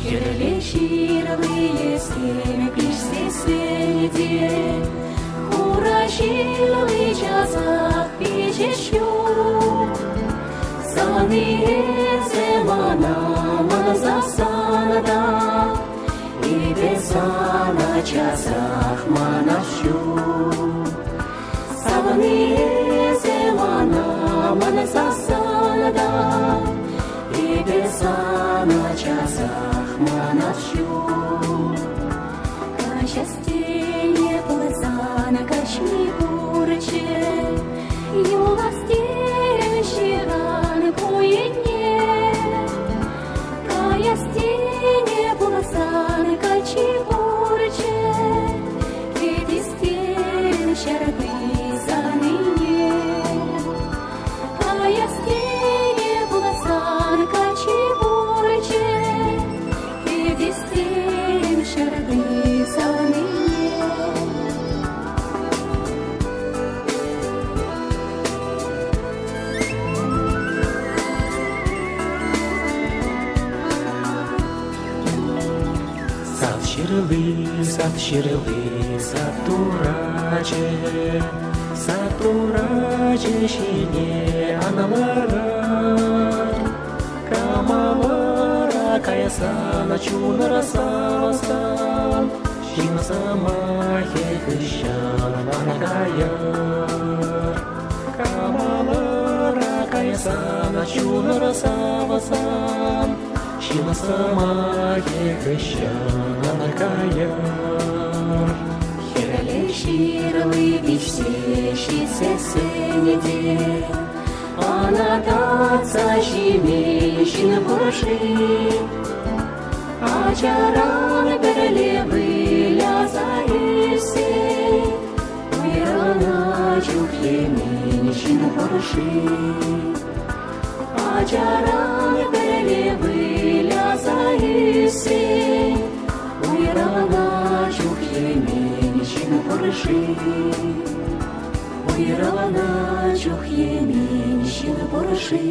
Şirli seni pişse svedi, Kurashili çazak biçeşyo, Sani zemana manza sanada, İbe sana çazak manasyo, Sani zemana manza sanada, İbe sana çazak manasyo. Счастье глаза на качми бурче, Юла стенщина на куетне. Счастье глаза на качми бурче, Веди стен щерды за ныне. Счастье глаза на качми бурче, Веди стен щерды за ныне. Сад şirli, sad turace şine analara, kamalara kayasana çunara savastan, şina samahe hışan anagayar, kamalara kayasana çunara savastan, şina samahe hışan anagayar. Şirli pişse svedi, Anadata şimişin burşı, Açaran berlevi lazayısı, Uyrana çuklemişin burşı, Açaran berlevi lazayısı, Uyrana çuklemişin burşı, Уйрана чух емень щин порши.